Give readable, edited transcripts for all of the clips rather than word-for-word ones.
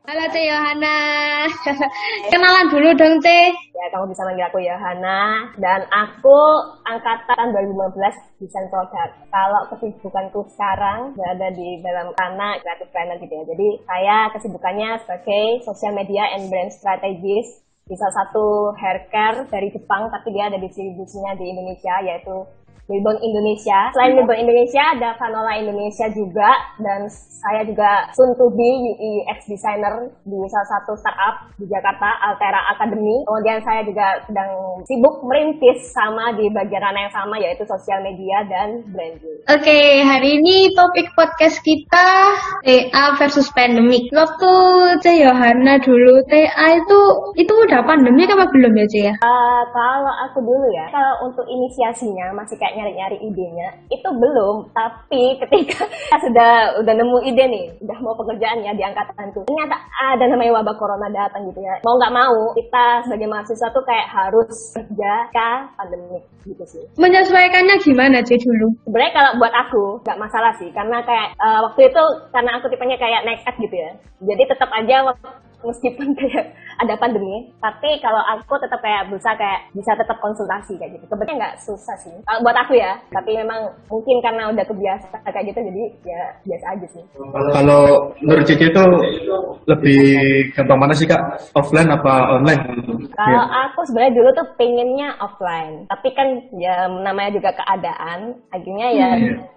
Halo Teh Yohana. Kenalan dulu dong Teh. Ya, kamu bisa manggil aku Yohana, dan aku angkatan 2015 desain produk. Kalau kesibukanku sekarang berada di dalam ranah creative planner gitu ya. Jadi saya kesibukannya sebagai social media and brand strategist di salah satu hair care dari Jepang, tapi dia ada distribusinya di Indonesia, yaitu Milbon Indonesia. Selain Milbon Indonesia, ada Vanola Indonesia juga, dan saya juga soon to be UI UX designer di salah satu startup di Jakarta, Altera Academy. Kemudian saya juga sedang sibuk merintis sama di bagian ranah yang sama, yaitu sosial media dan branding. Oke, hari ini topik podcast kita TA versus pandemik. Waktu Teh Yohana dulu TA itu udah pandemik apa belum ya Teh ya? Kalau aku dulu ya, kalau untuk inisiasinya masih kayak nyari-nyari idenya, itu belum. Tapi ketika udah nemu ide nih, udah mau pekerjaan ya di angkatanku, ternyata ada namanya wabah corona datang gitu ya. Mau nggak mau, kita sebagai mahasiswa tuh kayak harus kerja ke pandemik gitu sih. Menyesuaikannya gimana Teh dulu? Sebenarnya kalau buat aku nggak masalah sih, karena kayak waktu itu karena aku tipenya kayak nekat gitu ya. Jadi tetap aja meskipun kayak ada pandemi, tapi kalau aku tetap kayak berusaha kayak bisa tetap konsultasi kayak gitu. Kebetulan nggak susah sih buat aku ya, tapi memang mungkin karena udah kebiasaan kayak gitu, jadi ya biasa aja sih. Kalau menurut Cici itu lebih gampang mana sih Kak? Offline apa online? Kalau aku sebenarnya dulu tuh pengennya offline, tapi kan ya namanya juga keadaan, akhirnya ya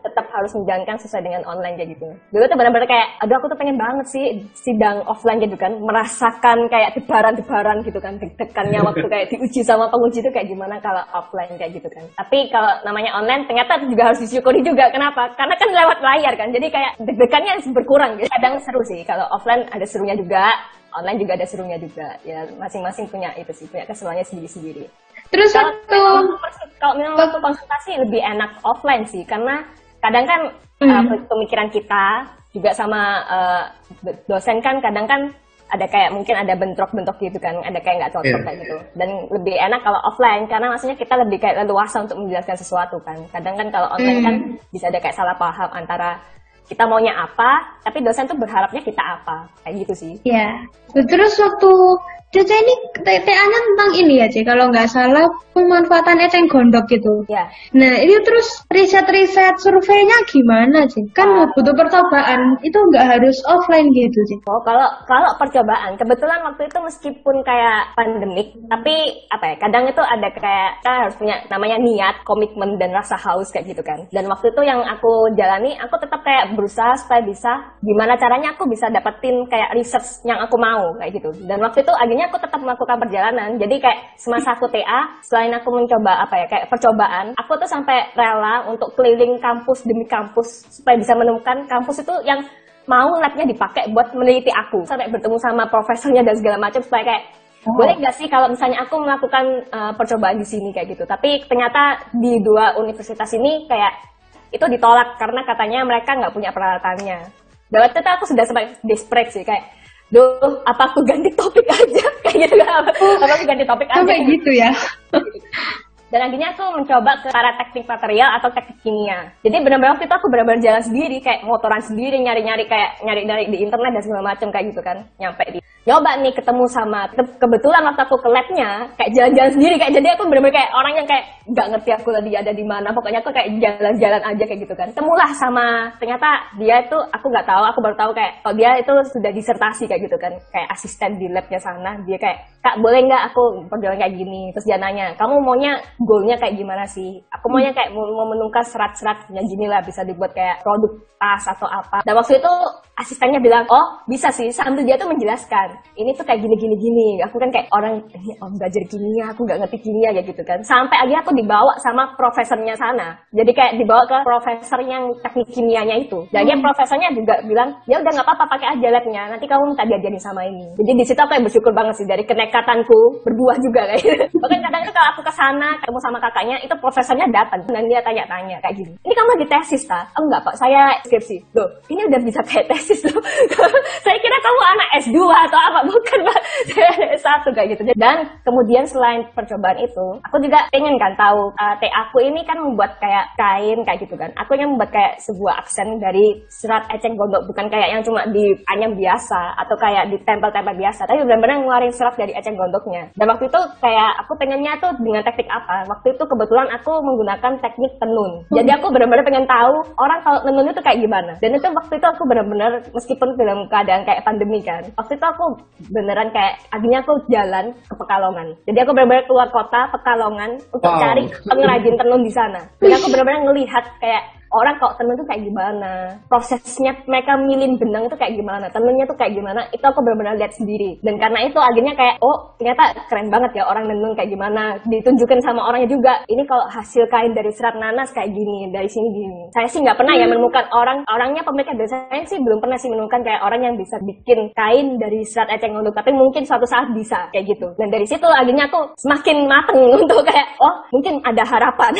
tetap harus menjalankan sesuai dengan online kayak gitu. Dulu tuh benar-benar kayak, aduh aku tuh pengen banget sih sidang offline gitu kan, merasakan kayak debaran-debaran gitu kan, deg-degannya waktu kayak diuji sama penguji itu kayak gimana kalau offline kayak gitu kan. Tapi kalau namanya online ternyata juga harus disyukuri juga. Kenapa? Karena kan lewat layar kan, jadi kayak deg-degannya berkurang gitu. Kadang seru sih, kalau offline ada serunya juga, online juga ada serunya juga. Ya masing-masing punya itu sih, punya keseruannya sendiri-sendiri. Terus Kalau memang waktu konsultasi lebih enak offline sih, karena kadang kan pemikiran kita juga sama dosen kan kadang kan ada kayak mungkin ada bentrok-bentrok gitu kan, ada kayak nggak cocok kayak gitu. Dan lebih enak kalau offline karena maksudnya kita lebih kayak leluasa untuk menjelaskan sesuatu kan. Kadang kan kalau online kan bisa ada kayak salah paham antara kita maunya apa, tapi dosen tuh berharapnya kita apa, kayak gitu sih. ya. Terus waktu Cece ini TA-nya tentang ini ya, Ce, kalau nggak salah pemanfaatan eceng gondok gitu. Ya. Nah, ini terus riset-riset surveinya gimana, Ce? Kan butuh percobaan, itu nggak harus offline gitu, Ce. Oh, kalau percobaan, kebetulan waktu itu meskipun kayak pandemik, tapi apa ya, kadang itu ada kayak kita harus punya namanya niat, komitmen, dan rasa haus kayak gitu kan. Dan waktu itu yang aku jalani, aku tetap kayak berusaha supaya bisa, gimana caranya aku bisa dapetin kayak research yang aku mau kayak gitu. Dan waktu itu akhirnya aku tetap melakukan perjalanan. Jadi kayak semasa aku TA, selain aku mencoba apa ya, kayak percobaan, aku tuh sampai rela untuk keliling kampus demi kampus supaya bisa menemukan kampus itu yang mau labnya dipakai buat meneliti aku. Sampai bertemu sama profesornya dan segala macam supaya kayak boleh nggak sih kalau misalnya aku melakukan percobaan di sini kayak gitu. Tapi ternyata di dua universitas ini kayak itu ditolak karena katanya mereka nggak punya peralatannya. Dan waktu itu aku sudah sampai desperate sih kayak, duh, apa aku ganti topik aja? Kayak gitu kan, apa aku ganti topik aja? Sampai gitu ya? Dan akhirnya aku mencoba ke arah teknik material atau teknik kimia. Jadi benar-benar waktu itu aku benar-benar jalan sendiri, kayak motoran sendiri, nyari-nyari di internet dan segala macam kayak gitu kan. Nyampe di nyoba nih ketemu sama, kebetulan waktu aku ke labnya kayak jalan-jalan sendiri, kayak jadi aku benar-benar kayak orang yang kayak nggak ngerti aku tadi ada di mana. Pokoknya aku kayak jalan-jalan aja kayak gitu kan. Temulah sama, ternyata dia itu aku nggak tahu, aku baru tahu kayak kalau dia itu sudah disertasi kayak gitu kan, kayak asisten di labnya sana. Dia kayak, Kak boleh nggak aku perjalanan kayak gini? Terus dia nanya, kamu maunya goalnya kayak gimana sih? Aku maunya kayak mau menukar serat-serat yang gini lah, bisa dibuat kayak produk tas atau apa. Dan waktu itu asistennya bilang, oh bisa sih, sambil dia tuh menjelaskan, ini tuh kayak gini. Aku kan kayak orang, ini belajar kimia, aku nggak ngerti kimia kayak gitu kan. Sampai akhirnya aku dibawa sama profesornya sana. Jadi kayak dibawa ke profesor yang teknik kimianya itu. Jadi profesornya juga bilang, ya udah nggak apa-apa, pakai aja labnya, nanti kamu minta diajarin sama ini. Jadi di situ aku yang bersyukur banget sih, dari kenekatanku berbuah juga kayak gitu. Bahkan kadang itu kalau aku kesana ketemu sama kakaknya, itu profesornya datang dan dia tanya-tanya kayak gini, ini kamu lagi tesis tak? Oh enggak Pak, saya skripsi. Loh, ini udah bisa kayak tesis loh. Saya kira kamu anak S2 atau apa, bukan Mbak. Saya anak S1 kayak gitu. Dan kemudian selain percobaan itu, aku juga pengen kan tahu TA aku ini kan membuat kayak kain kayak gitu kan. Aku yang membuat kayak sebuah aksen dari serat eceng gondok, bukan kayak yang cuma dianyam biasa atau kayak ditempel-tempel biasa, tapi benar-benar ngeluarin serat dari eceng gondoknya. Dan waktu itu kayak aku pengennya tuh dengan teknik apa? Waktu itu kebetulan aku menggunakan teknik tenun. Jadi aku benar-benar pengen tahu orang kalau tenun itu kayak gimana. Dan itu waktu itu aku benar-benar, meskipun dalam keadaan kayak pandemi kan, waktu itu aku beneran kayak akhirnya aku jalan ke Pekalongan. Jadi aku benar-benar keluar kota Pekalongan untuk cari pengrajin tenun di sana. Dan aku benar-benar ngelihat kayak orang kok tenun itu kayak gimana, prosesnya mereka milih benang itu kayak gimana, tenunnya tuh kayak gimana, itu aku benar-benar lihat sendiri. Dan karena itu akhirnya kayak, oh ternyata keren banget ya orang tenun kayak gimana, ditunjukin sama orangnya juga. Ini kalau hasil kain dari serat nanas kayak gini, dari sini gini. Saya sih nggak pernah ya menemukan orangnya pemilik desain sih belum pernah sih menemukan kayak orang yang bisa bikin kain dari serat eceng gondok, tapi mungkin suatu saat bisa kayak gitu. Dan dari situ akhirnya aku semakin mateng untuk kayak, oh mungkin ada harapan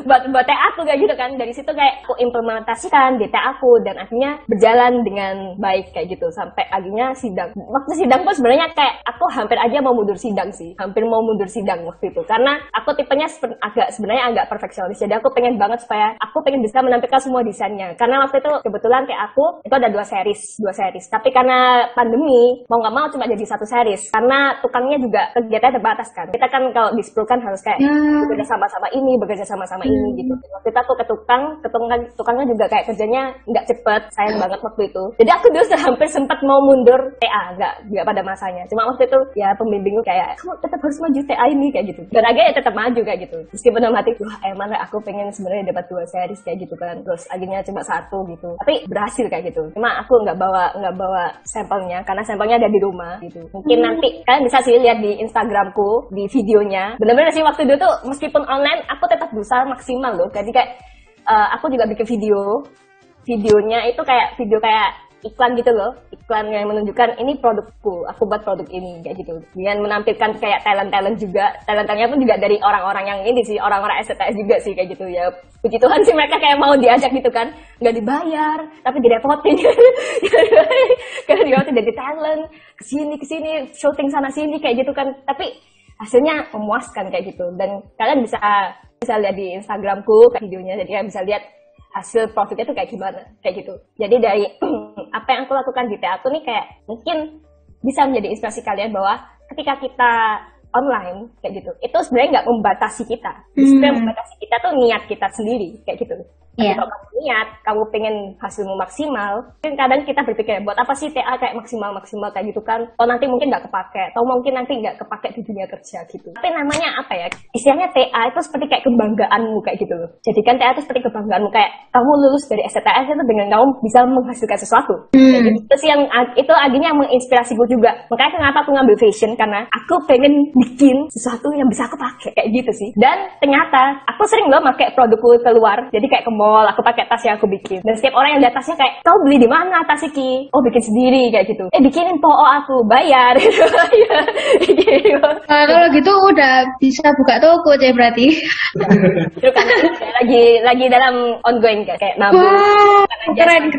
buat TA aku kayak gitu kan. Dari situ kayak aku implementasikan di TA aku dan akhirnya berjalan dengan baik kayak gitu sampai akhirnya sidang. Waktu sidang pun sebenarnya kayak aku hampir aja mau mundur sidang sih, hampir mau mundur sidang waktu itu karena aku tipenya sebenarnya agak perfeksionis. Jadi aku pengen banget supaya aku pengen bisa menampilkan semua desainnya. Karena waktu itu kebetulan kayak aku itu ada dua series. Tapi karena pandemi mau nggak mau cuma jadi satu series karena tukangnya juga kegiatannya terbatas kan. Kita kan kalau di Sprul kan harus kayak bekerja sama-sama ini gitu. Waktu itu aku ke tukangnya juga kayak kerjanya nggak cepet, sayang banget waktu itu. Jadi aku dulu hampir sempat mau mundur TA, nggak pada masanya. Cuma waktu itu ya pembimbingku kayak kamu tetap harus maju TA ini kayak gitu. Dan akhirnya ya tetap maju kayak gitu. Meskipun dalam hati, wah emang aku pengen sebenarnya dapat 2 series kayak gitu kan. Terus akhirnya cuma 1 gitu. Tapi berhasil kayak gitu. Cuma aku nggak bawa sampelnya karena sampelnya ada di rumah gitu. Mungkin nanti kalian bisa sih lihat di Instagramku di videonya. Bener-bener sih waktu itu tuh meskipun online aku tetap berusaha maksimal loh. Jadi kayak aku juga bikin videonya itu kayak video kayak iklan gitu loh, iklan yang menunjukkan ini produkku, aku buat produk ini kayak gitu. Dengan menampilkan kayak talent juga, talentnya pun juga dari orang-orang yang ini sih, orang-orang STS juga sih kayak gitu ya. Puji Tuhan sih mereka kayak mau diajak gitu kan, nggak dibayar, tapi direpotin, karena direpotin jadi talent, kesini, syuting sana sini kayak gitu kan. Tapi hasilnya memuaskan kayak gitu. Dan kalian bisa lihat di Instagramku kayak videonya, jadi kalian bisa lihat hasil profitnya tuh kayak gimana, kayak gitu. Jadi dari apa yang aku lakukan di TA aku nih kayak mungkin bisa menjadi inspirasi kalian bahwa ketika kita online kayak gitu, itu sebenarnya nggak membatasi kita. Sebenarnya membatasi kita tuh niat kita sendiri kayak gitu. Yeah. Kalau kamu niat, kamu pengen hasilmu maksimal, mungkin kadang kita berpikir, buat apa sih TA kayak maksimal kayak gitu kan? Oh nanti mungkin nggak kepake, atau mungkin nanti nggak kepake di dunia kerja gitu. Tapi namanya apa ya? Istilahnya TA itu seperti kayak kebanggaanmu kayak gitu loh. Jadi kan TA itu seperti kebanggaanmu, kayak kamu lulus dari STS itu dengan kamu bisa menghasilkan sesuatu. Jadi itu sih yang itu akhirnya menginspirasiku juga. Makanya kenapa aku ngambil fashion, karena aku pengen bikin sesuatu yang bisa aku pakai kayak gitu sih. Dan ternyata aku sering loh pakai produkku keluar. Jadi kayak ke mall, aku pakai tas yang aku bikin. Dan setiap orang yang lihat tasnya kayak, kau beli di mana tas iki? Oh bikin sendiri kayak gitu. Bikinin po aku, bayar. Kalau gitu udah bisa buka toko aja berarti. Itu kan lagi dalam ongoing kayak nabung. Wah, keren.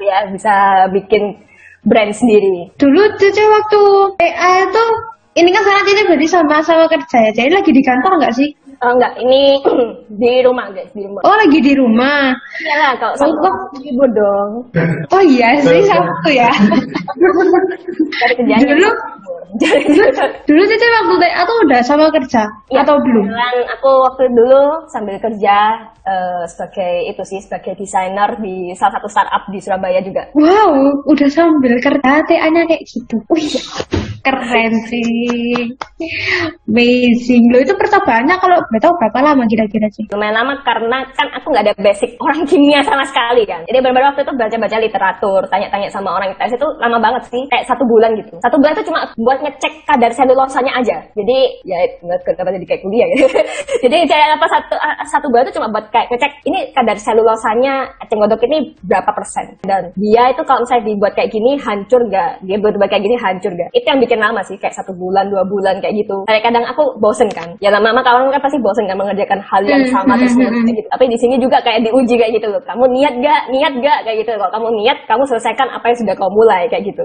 Ya bisa bikin brand sendiri. Dulu Cece waktu TA itu, ini kan saat ini berarti sama-sama kerja ya. Jadi lagi di kantor nggak sih? Oh enggak, ini di rumah guys, di rumah. Oh lagi di rumah. Iya lah, kalau Sabtu libur dong. Oh iya sih, Sabtu ya. Dari kerjaan. Dulu Cece waktu TA tuh udah sama kerja Ya, atau belum? aku waktu dulu sambil kerja sebagai desainer di salah satu startup di Surabaya juga. Wow, udah sambil kerja TA-nya kayak gitu. Wih, keren sih. Amazing. Loh itu percobaannya kalau boleh tahu berapa lama kira-kira sih? Lumayan lama karena kan aku nggak ada basic orang kimia sama sekali kan. Jadi benar-benar waktu itu baca-baca literatur, tanya-tanya sama orang ITS itu lama banget sih, kayak 1 bulan gitu. 1 bulan itu cuma buat ngecek kadar selulosanya aja. Jadi ya nggak jadi kayak kuliah ya. Jadi kayak apa satu bulan itu cuma buat kayak ngecek ini kadar selulosanya eceng gondok ini berapa persen. Dan dia itu kalau misalnya dibuat kayak gini hancur nggak? Dia buat kayak gini hancur nggak? Itu yang bikin lama sih, kayak 1 bulan, 2 bulan kayak gitu. Kayak kadang aku bosen kan. Ya lama-lama kawan kan pasti bosen kan mengerjakan hal yang sama terus kayak gitu. Tapi di sini juga kayak diuji kayak gitu loh. Kamu niat gak? Niat gak? Kayak gitu. Kalau kamu niat, kamu selesaikan apa yang sudah kamu mulai kayak gitu.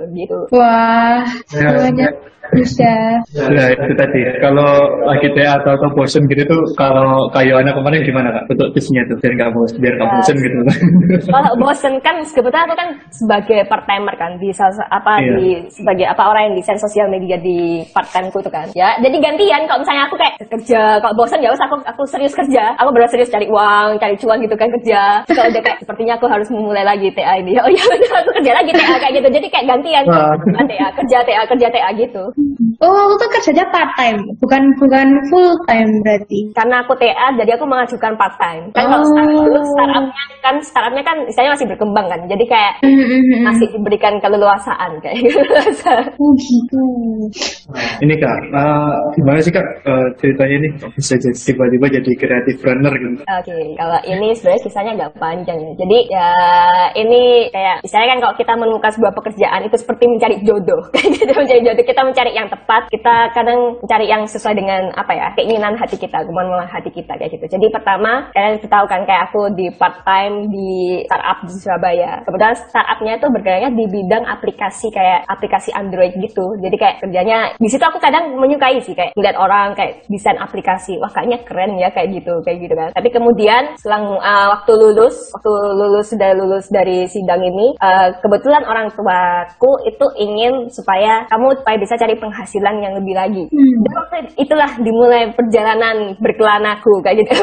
Wah, banyak bisa. Nah itu tadi, kalau lagi TA atau bosen gitu tuh, kalau kayu anak kemarin gimana Kak? Bentuk tipsnya tuh biar nggak bosen gitu. Kalau bosen kan kebetulan aku kan sebagai part timer kan di sebagai orang yang desain sosial media di part timeku itu kan. Ya, jadi gantian kalau misalnya aku kayak kerja, kalau bosen ya usah aku serius kerja. Aku benar serius cari uang, cari cuan gitu kan kerja. Kalau udah kayak sepertinya aku harus memulai lagi TA ini. Oh iya benar, aku kerja lagi TA kayak gitu. Jadi kayak gantian kerja TA gitu. Oh, aku tuh kerjanya part time, bukan full time berarti. Karena aku TA, jadi aku mengajukan part time. Kan kalau startupnya kan istilahnya masih berkembang kan. Jadi kayak masih diberikan keleluasaan kayak gitu. Oh gitu. Ini Kak, gimana sih Kak ceritanya ini bisa tiba-tiba jadi creative runner gitu? Oke, kalau ini sebenarnya kisahnya agak panjang ya. Jadi ya ini kayak misalnya kan kalau kita menemukan sebuah pekerjaan itu seperti mencari jodoh. Kayak gitu, mencari jodoh, kita mencari yang tepat, kita kadang mencari yang sesuai dengan keinginan hati kita, kemauan hati kita kayak gitu. Jadi pertama, kalian tahu kan kayak aku di part time di startup di Surabaya. Kebetulan startupnya itu bergeraknya di bidang aplikasi Android gitu. Jadi kayak kerjanya di situ aku kadang menyukai sih kayak ngeliat orang kayak desain aplikasi. Wah, kayaknya keren ya kayak gitu kan. Tapi kemudian selang waktu sudah lulus dari sidang ini, kebetulan orang tuaku itu ingin supaya kamu bisa cari penghasilan yang lebih lagi. Dan waktu itulah dimulai perjalanan berkelanaku kayak gitu.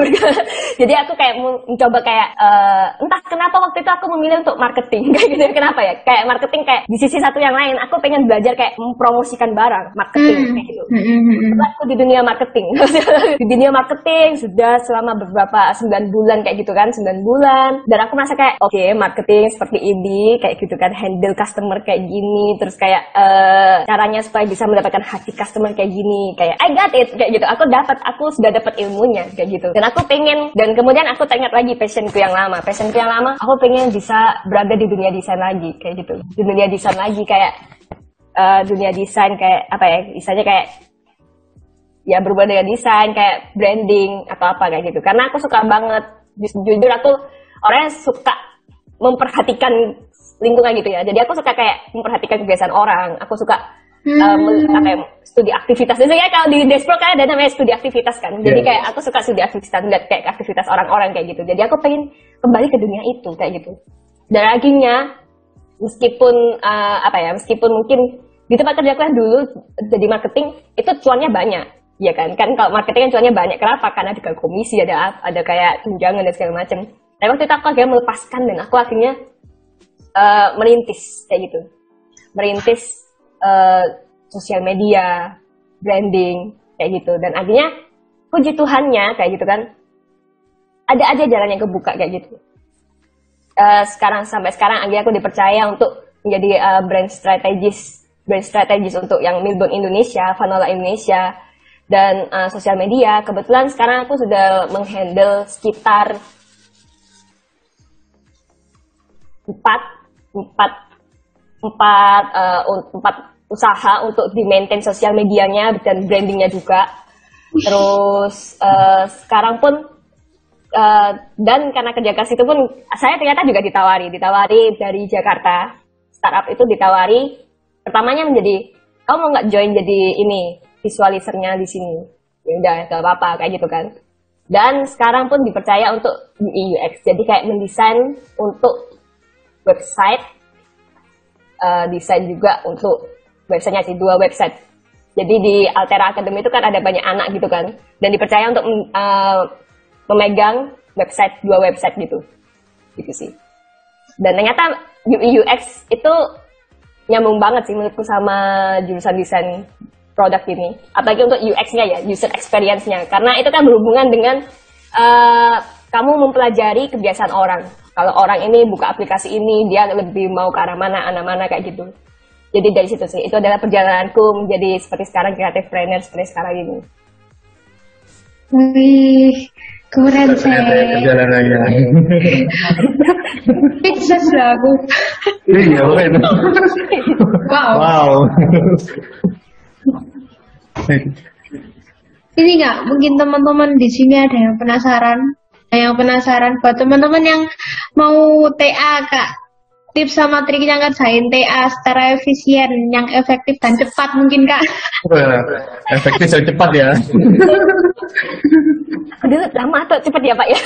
Jadi aku kayak mencoba kayak entah kenapa waktu itu aku memilih untuk marketing kayak gitu. Kenapa ya? Kayak marketing kayak di sisi satu yang lain aku pengen belajar kayak mempromosikan barang marketing kayak gitu. Aku di dunia marketing. Di dunia marketing sudah selama beberapa 9 bulan kayak gitu kan, 9 bulan. Dan aku merasa kayak oke, marketing seperti ini kayak gitu kan, handle customer kayak gini, terus kayak caranya supaya bisa mendapatkan hati customer kayak gini, kayak I got it kayak gitu. Aku sudah dapat ilmunya kayak gitu. Dan aku pengen, dan kemudian aku teringat lagi passionku yang lama, aku pengen bisa berada di dunia desain lagi kayak gitu. Di dunia desain lagi kayak dunia desain kayak misalnya kayak ya berubah dengan desain kayak branding atau apa kayak gitu. Karena aku suka banget, jujur aku orangnya suka memperhatikan lingkungan gitu ya. Jadi aku suka kayak memperhatikan kebiasaan orang. Aku suka studi aktivitas. Biasanya kalau di Dashboard kan ada namanya studi aktivitas kan. Jadi kayak aku suka studi aktivitas, lihat kayak aktivitas orang-orang kayak gitu. Jadi aku pengen kembali ke dunia itu kayak gitu. Dan akhirnya meskipun mungkin di tempat kerja aku yang dulu jadi marketing itu cuannya banyak. Ya kan kalau marketing kan cuannya banyak. Kenapa? Karena ada komisi, ada kayak tunjangan dan segala macam. Tapi waktu itu aku akhirnya melepaskan dan aku akhirnya merintis kayak gitu. Merintis sosial media, branding kayak gitu. Dan akhirnya puji Tuhannya kayak gitu kan, ada aja jalan yang kebuka kayak gitu. Sampai sekarang akhirnya aku dipercaya untuk menjadi brand strategis untuk yang Milbon Indonesia, Fanola Indonesia, dan sosial media. Kebetulan sekarang aku sudah menghandle sekitar 4 usaha untuk di-maintain sosial medianya dan brandingnya juga. Terus sekarang pun dan karena kerja keras itu pun saya ternyata juga ditawari dari Jakarta. Startup itu ditawari pertamanya menjadi kamu mau nggak join jadi ini visualisernya di sini. Ya udah nggak apa-apa kayak gitu kan. Dan sekarang pun dipercaya untuk UI UX. Jadi kayak mendesain untuk website, desain juga untuk websitenya sih, 2 website. Jadi di Altera Academy itu kan ada banyak anak gitu kan, dan dipercaya untuk memegang 2 website gitu sih. Dan ternyata UI UX itu nyambung banget sih menurutku sama jurusan desain produk ini, apalagi untuk UX-nya ya, user experience-nya, karena itu kan berhubungan dengan kamu mempelajari kebiasaan orang. Kalau orang ini buka aplikasi ini, dia lebih mau ke arah mana kayak gitu. Jadi dari situ sih, itu adalah perjalananku menjadi seperti sekarang creative planner seperti sekarang ini. Wih, keren sih. Perjalanannya. Sukses lah aku. Iya, keren. Wow. Ini nggak, mungkin teman-teman di sini ada yang penasaran. Yang penasaran buat teman-teman yang mau TA, Kak. Tips sama triknya ngerjain TA secara efisien, yang efektif dan cepat mungkin, Kak. Efektif dan cepat ya. Dulu lama atau cepet ya Pak ya?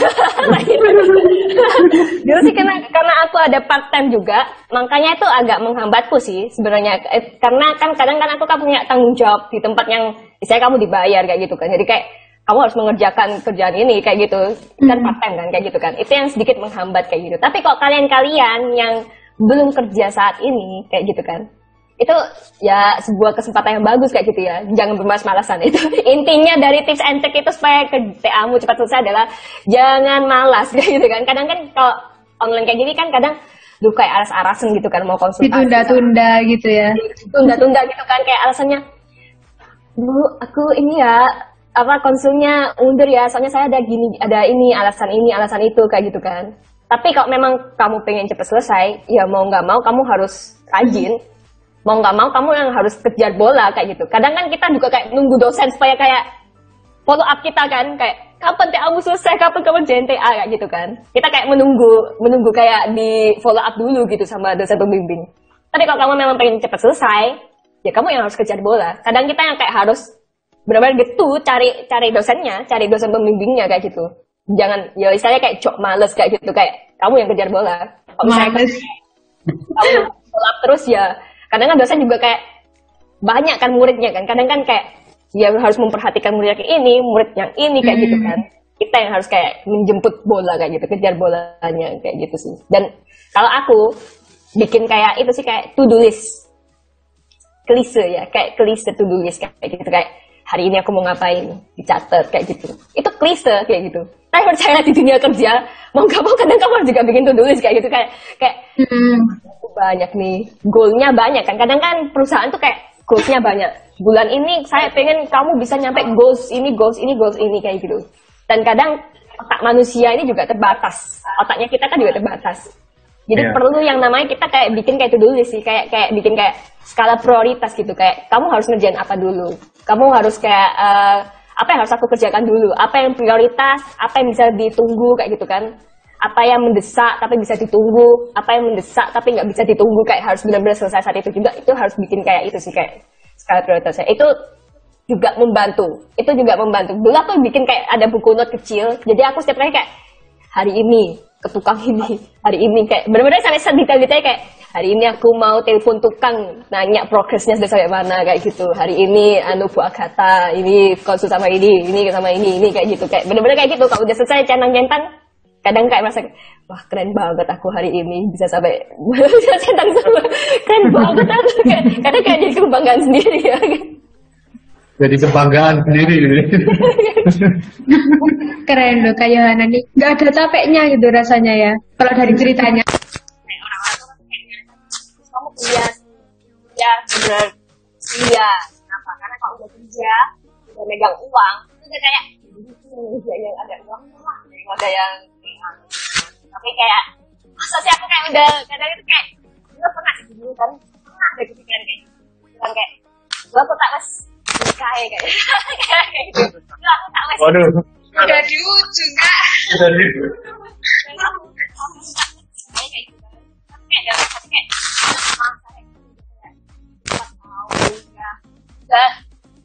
Dulu sih karena aku ada part time juga, makanya itu agak menghambatku sih sebenarnya. Karena kan kadang kan aku kan punya tanggung jawab di tempat yang misalnya kamu dibayar kayak gitu kan. Jadi kayak kamu harus mengerjakan kerjaan ini kayak gitu, kan part time kan kayak gitu kan. Itu yang sedikit menghambat kayak gitu. Tapi kok kalian-kalian yang belum kerja saat ini kayak gitu kan, itu ya sebuah kesempatan yang bagus kayak gitu ya. Jangan bermalas-malasan. Itu intinya dari tips and trick itu supaya ke TA-mu cepat selesai adalah jangan malas kayak gitu kan. Kadang kan kalau online kayak gini kan kadang kayak aras-arasan gitu kan mau konsultasi. Ditunda-tunda gitu ya. Tunda-tunda gitu kan kayak alasannya, Bu, aku ini ya konsulnya mundur ya, soalnya saya ada gini, ada ini, alasan itu kayak gitu kan. Tapi kalau memang kamu pengen cepat selesai, ya mau nggak mau kamu harus rajin. Mau nggak mau kamu yang harus kejar bola kayak gitu. Kadang kan kita juga kayak nunggu dosen supaya kayak follow up kita kan, kayak kapan TA-mu selesai, kapan kamu JNTA kayak gitu kan. Kita kayak menunggu kayak di follow up dulu gitu sama dosen pembimbing. Tapi kalau kamu memang pengen cepat selesai, ya kamu yang harus kejar bola. Kadang kita yang kayak harus benar-benar gitu cari dosennya, cari dosen pembimbingnya kayak gitu. Jangan ya istilahnya kayak cok males kayak gitu, kayak kamu yang kejar bola. Kalau misalnya kamu follow up terus ya kadang kan dosen juga kayak banyak kan muridnya kan. Kadang kan kayak dia harus memperhatikan murid yang ini, murid yang ini kayak gitu kan. Kita yang harus kayak menjemput bola kayak gitu, kejar bolanya kayak gitu sih. Dan kalau aku bikin kayak itu sih kayak to do list. Klise ya, kayak klise to do list kayak gitu, kayak hari ini aku mau ngapain, dicatat kayak gitu. Itu klise kayak gitu. Tapi percaya di dunia kerja, mau nggak mau kadang kamu harus juga bikin to do list kayak gitu, kayak banyak nih, goalnya banyak kan. Kadang kan perusahaan tuh kayak goalsnya banyak. Bulan ini saya pengen kamu bisa nyampe goals ini kayak gitu. Dan kadang otak manusia ini juga terbatas. Otaknya kita kan juga terbatas. Jadi perlu yang namanya kita kayak bikin kayak to do list sih, kayak bikin kayak skala prioritas gitu. Kayak kamu harus ngerjain apa dulu. Kamu harus kayak apa yang harus aku kerjakan dulu. Apa yang prioritas, apa yang bisa ditunggu kayak gitu kan. Apa yang mendesak tapi bisa ditunggu, apa yang mendesak tapi nggak bisa ditunggu, kayak harus benar-benar selesai saat itu juga. Itu harus bikin kayak itu sih, kayak skala prioritasnya. Itu juga membantu. Dulu aku bikin kayak ada buku note kecil. Jadi aku setiap kali kayak hari ini ke tukang ini, hari ini kayak benar-benar sampai detail-detail kayak hari ini aku mau telepon tukang nanya progresnya sudah sampai mana kayak gitu. Hari ini Bu Agatha ini konsul sama ini sama ini kayak gitu. Kayak benar-benar kayak gitu. Kalau udah selesai centang-centang, kadang kayak merasa wah keren banget aku hari ini bisa sampai bisa centang sama, keren banget aku, kadang kayak jadi kebanggaan sendiri ya. Jadi kebanggaan sendiri gitu. Keren loh Kak Yohana nih, nggak ada capeknya gitu rasanya ya kalau dari ceritanya. Kamu kuliah bener iya, kenapa? Karena kalau udah kerja udah megang uang itu udah kayak yang ada uang lah, yang ada yang tapi kayak masa sih aku kayak udah kadang itu kayak gue pernah gitu kan, pernah ada kepikiran kayak gitu kan, kayak gue tuh tak mas nikah ya kayak gitu. Aku tak mas udah di ujung Kak. Udah di ujung. Kayak gitu. Kayak dalam hati kayak masa kayak gitu kayak 4 tahun ya.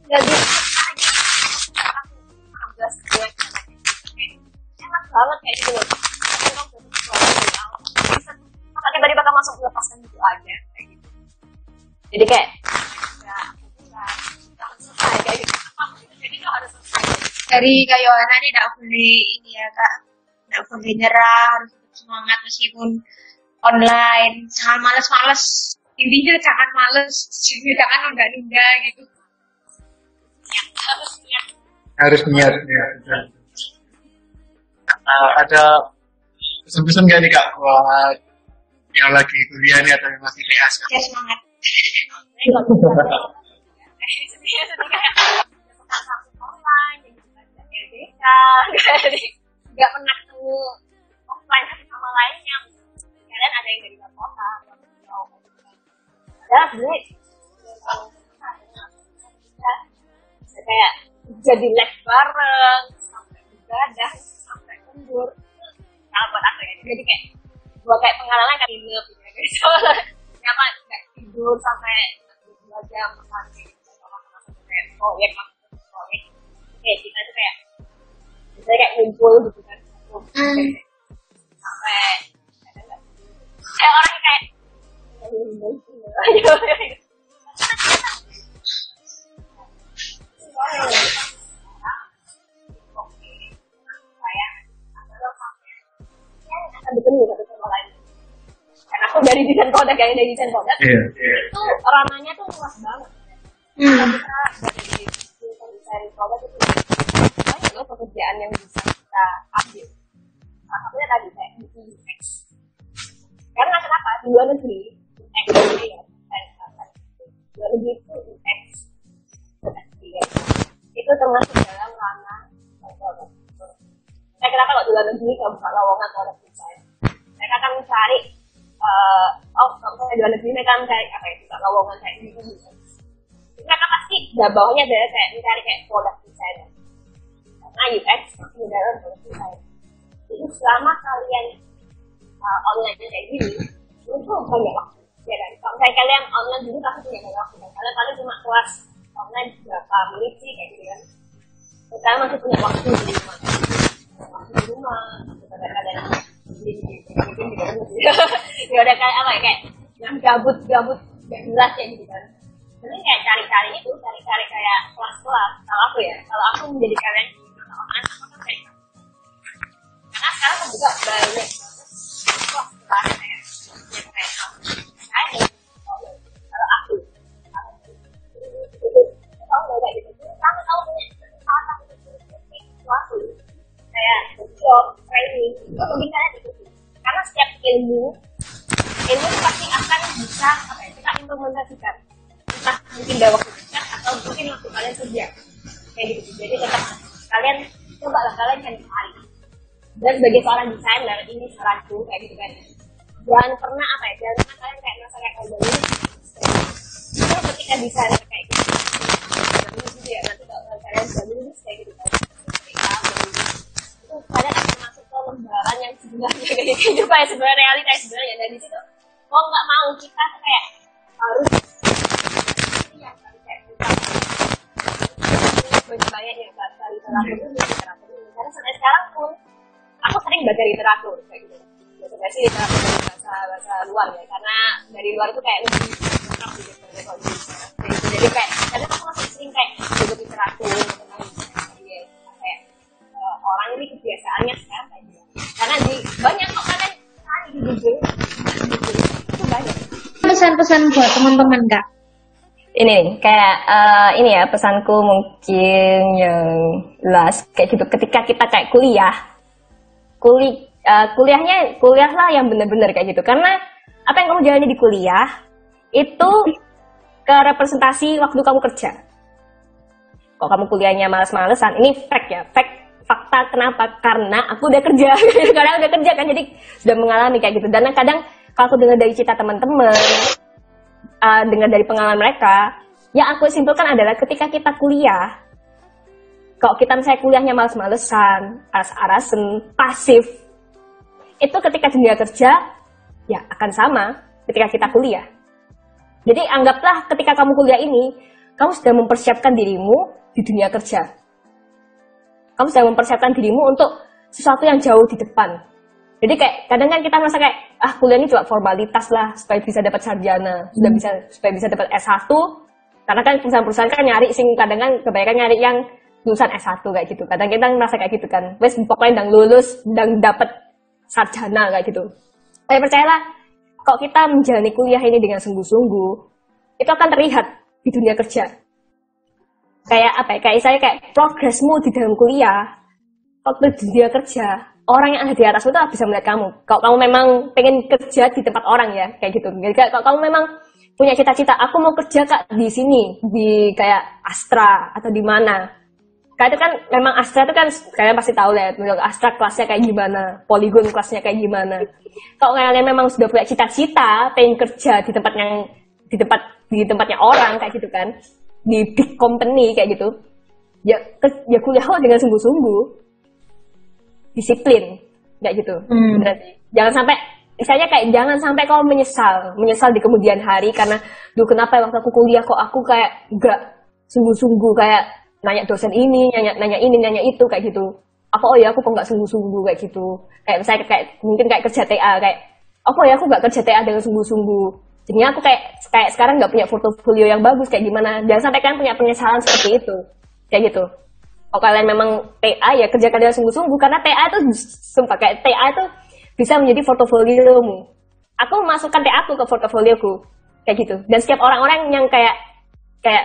Enggak bisa aja. Aku 16 bulan kayak enak banget kayak gitu loh. Tiba-tiba kamu langsung lepaskan gitu aja kayak gitu. Jadi kayak ya selesai kayak gitu. Jadi itu harus selesai. Dari Kak Yohana nih nggak boleh ini ya Kak, nggak boleh nyerah, harus tetap semangat meskipun online. Jangan males-males, intinya jangan males, jangan nunda-nunda gitu. Harus niat ya. Ada pesan-pesan nggak nih Kak buat yang lagi kuliah nih atau yang masih TA? Ya semangat. Nggak pernah ketemu offline sama lainnya. Kalian ada yang dari luar kota, ada sebenarnya jadi les bareng, sampai ibadah, sampai lembur. Kalau buat aku ya, jadi kayak buat kayak pengalaman kan ini gitu. Kenapa nggak tidur sampai 2 jam pagi sama-sama kayak proyek proyek. Oke, kita tuh kayak misalnya kayak ngumpul gitu kan, sampai kayak orang kayak akan bertemu satu sama lain. Karena aku dari desain produk, kayak dari desain produk itu ranahnya tuh luas banget. Kita dari desain produk itu banyak loh pekerjaan yang bisa kita ambil. Salah satunya tadi kayak UX. Karena kenapa di luar negeri UX luar negeri itu UX itu termasuk dalam ranah produk. Nah, kenapa kalau di luar negeri kalau buka lowongan produk desain, mereka akan mencari kalau di luar negeri mereka mencari apa ya, buka lowongan kayak gitu. Mereka pasti di bawahnya ada kayak mencari kayak produk desain. Karena UX di dalam produk desain. Jadi selama kalian online kayak gini, itu banyak waktu. Ya kan? Kalau misalnya kalian online dulu pasti punya banyak waktu. Karena kalian cuma kelas online berapa menit sih kayak gitu kan. Kalian masih punya waktu di rumah. Di rumah, kadang-kadang ya udah kayak apa ya, kayak yang gabut gak jelas kayak gitu kan. Jadi kayak cari-cari kayak kelas-kelas. Kalau aku menjadi kalian online sama kayak karena sekarang kan juga banyak kelas kayak kalau aku kayak gitu, kamu punya salah satu sesuatu kayak job training lebih kalian ikuti karena setiap ilmu itu pasti akan bisa kita implementasikan, entah mungkin dalam waktu dekat atau mungkin waktu kalian kerja kayak gitu. Jadi tetap kalian cobalah kalian cari. Dan sebagai seorang desainer ini saranku kayak gitu kan, jangan pernah jangan pernah kalian kayak merasa kayak ini itu ketika desainer kayak gitu ya, nanti kalau kalian sudah lulus kayak gitu kan kalian akan masuk ke lembaran yang sebenarnya kayak kehidupan yang sebenarnya realita yang sebenarnya. Dan di situ mau nggak mau kita kayak harus yang kayak kita banyak yang baca literatur karena sampai sekarang pun aku sering baca literatur kayak gitu. Biasanya sih literatur dari bahasa luar ya, karena dari luar itu kayak lebih lengkap gitu daripada kalau di jadi kayak karena aku masih sering kayak baca literatur tentang kayak orang ini kebiasaannya sekarang kayak gitu. Karena di banyak kok kalian cari di Google itu banyak. Pesan-pesan buat teman-teman Kak. Ini kayak ini ya pesanku mungkin yang last kayak gitu, ketika kita kayak kuliahlah yang benar-benar kayak gitu, karena apa yang kamu jalani di kuliah itu ke representasi waktu kamu kerja. Kok kamu kuliahnya males-malesan, ini fakta kenapa? Karena aku udah kerja karena udah kerja kan, jadi sudah mengalami kayak gitu. Dan kadang kalau aku dengar dari cerita teman-teman, dengar dari pengalaman mereka, yang aku simpulkan adalah ketika kita kuliah, kalau kita misalnya kuliahnya males-malesan, aras-arasen, pasif, itu ketika dunia kerja, ya akan sama ketika kita kuliah. Jadi anggaplah ketika kamu kuliah ini, kamu sudah mempersiapkan dirimu di dunia kerja. Kamu sudah mempersiapkan dirimu untuk sesuatu yang jauh di depan. Jadi kayak kadang kan kita merasa kayak kuliah ini cuma formalitas lah supaya bisa dapat sarjana, supaya bisa dapat S1. Karena kan perusahaan-perusahaan kan nyari kadang kan kebanyakan nyari yang lulusan S1 kayak gitu. Kadang kita merasa kayak gitu kan. Wes pokoknya udah lulus, udah dapat sarjana kayak gitu. Tapi percayalah, kalau kita menjalani kuliah ini dengan sungguh-sungguh, itu akan terlihat di dunia kerja. Kayak kayak saya kayak progresmu di dalam kuliah, waktu di dunia kerja, orang yang ada di atasmu itu bisa melihat kamu. Kalau kamu memang pengen kerja di tempat orang ya, kayak gitu. Jadi kalau kamu memang punya cita-cita, aku mau kerja Kak di sini, di kayak Astra atau di mana. Kayak itu kan memang Astra itu kan kalian pasti tahu lah, Astra kelasnya kayak gimana, Polygon kelasnya kayak gimana. Kalau kalian memang sudah punya cita-cita, pengen kerja di tempatnya orang kayak gitu kan, di big company kayak gitu, ya kuliah lo dengan sungguh-sungguh, disiplin, kayak gitu. Berarti jangan sampai, misalnya kayak jangan sampai kau menyesal di kemudian hari karena, duh kenapa waktu aku kuliah kok aku kayak nggak sungguh-sungguh kayak nanya dosen ini, nanya ini, nanya itu kayak gitu. Apa oh ya aku kok nggak sungguh-sungguh kayak gitu. Kayak misalnya kayak mungkin kayak kerja TA kayak, apa ya aku nggak kerja TA dengan sungguh-sungguh. Jadinya aku kayak sekarang nggak punya portofolio yang bagus kayak gimana. Jangan sampai kalian punya penyesalan seperti itu, kayak gitu. Kalau kalian memang TA ya kerjakan dengan sungguh-sungguh karena TA itu sumpah kayak TA itu bisa menjadi portofoliomu. Aku masukkan TA aku ke portofolioku kayak gitu. Dan setiap orang-orang yang kayak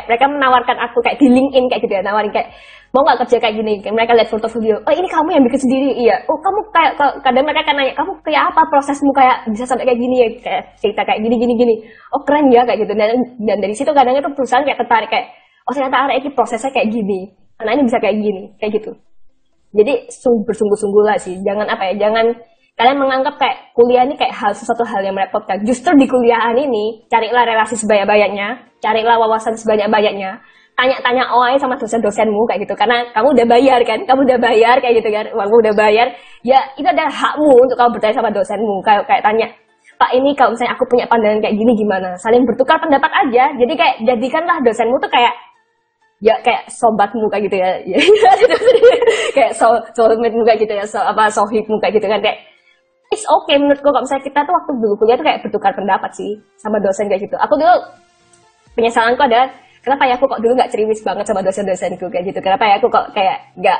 mereka menawarkan aku kayak di LinkedIn kayak gitu ya, nawarin kayak mau nggak kerja kayak gini, mereka lihat portofolio, oh ini kamu yang bikin sendiri, iya, oh kamu kayak kadang mereka kan nanya kamu kayak apa prosesmu kayak bisa sampai kayak gini ya, kayak cerita kayak gini, oh keren ya kayak gitu. Dan dari situ kadang itu perusahaan kayak tertarik kayak, oh ternyata ini prosesnya kayak gini, anak ini bisa kayak gini, kayak gitu. Jadi bersungguh-sungguh lah sih, jangan kalian menganggap kayak kuliah ini kayak sesuatu hal yang merepotkan. Justru di kuliahan ini, carilah relasi sebanyak-banyaknya, carilah wawasan sebanyak-banyaknya, tanya-tanya OA sama dosen-dosenmu kayak gitu. Karena kamu udah bayar kan, kayak gitu kan, uangmu udah bayar, ya itu adalah hakmu untuk kamu bertanya sama dosenmu. Kayak tanya, Pak ini kalau misalnya aku punya pandangan kayak gini gimana? Saling bertukar pendapat aja. Jadi kayak jadikanlah dosenmu tuh kayak, ya kayak sobatmu kayak gitu ya, kayak soulmate-mu kayak gitu ya, sohibmu kayak gitu kan, kayak it's okay menurutku kalau misalnya kita tuh waktu dulu kuliah tuh kayak bertukar pendapat sih sama dosen kayak gitu. Aku dulu penyesalanku adalah kenapa ya aku kok dulu nggak ceriwis banget sama dosen-dosenku kayak gitu. Kenapa ya aku kok kayak nggak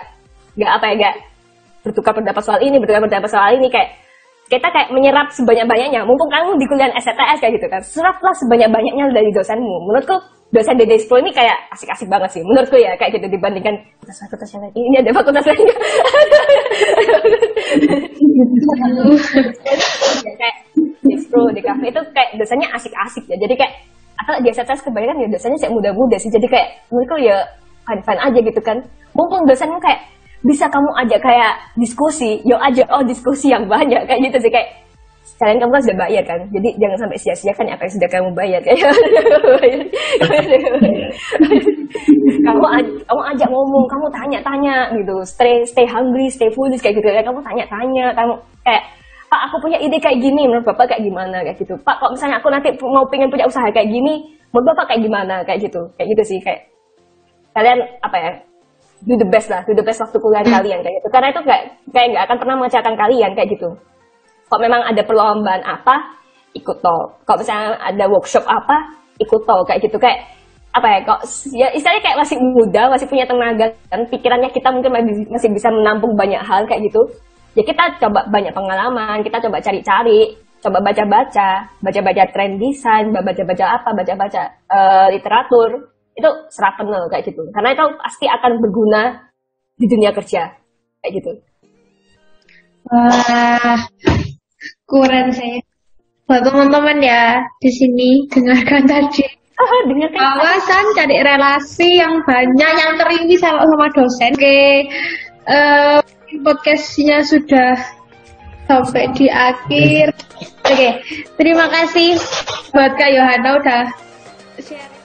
bertukar pendapat soal ini, kayak kita kayak menyerap sebanyak-banyaknya. Mumpung kamu di kuliah STS kayak gitu kan, seraplah sebanyak-banyaknya dari dosenmu. Menurutku dosen di Despo ini kayak asik-asik banget sih menurutku ya, kayak gitu dibandingkan fakultas yang lain. Ini ada fakultas lain kayak Despo di kafe itu kayak dosennya asik-asik ya. Jadi kayak atau di STS kebanyakan ya dosennya kayak muda-muda sih. Jadi kayak menurutku ya fine-fine aja gitu kan. Mumpung dosenmu kayak bisa kamu ajak kayak diskusi, yuk ajak diskusi yang banyak kayak gitu sih. Kayak kalian kamu kan sudah bayar kan, jadi jangan sampai sia-siakan apa yang sudah kamu bayar kayak kamu ajak ngomong, kamu tanya-tanya gitu, stay hungry, stay foolish kayak gitu. Kamu tanya-tanya, kamu kayak, Pak aku punya ide kayak gini, menurut Bapak kayak gimana kayak gitu. Pak kok misalnya aku nanti mau pengen punya usaha kayak gini, menurut Bapak kayak gimana kayak gitu sih. Kayak kalian apa ya, do the best waktu kuliah kalian kayak gitu. Karena itu kayak nggak akan pernah mengecewakan kalian kayak gitu. Kok memang ada perlombaan apa, ikut tol. Kok misalnya ada workshop apa, ikut tol kayak gitu. Kayak apa ya, kok ya istilahnya kayak masih muda, masih punya tenaga kan, pikirannya kita mungkin masih bisa menampung banyak hal kayak gitu. Ya kita coba banyak pengalaman, kita coba cari-cari, coba baca-baca tren desain, baca-baca literatur. Itu serapanel kayak gitu. Karena itu pasti akan berguna di dunia kerja kayak gitu. Wah, keren saya. Buat teman-teman ya di sini dengarkan tadi. Dengarkan Wawasan, cari relasi yang banyak, yang teringi sama dosen. Oke, podcastnya sudah sampai di akhir. Oke, terima kasih buat Kak Yohana udah share.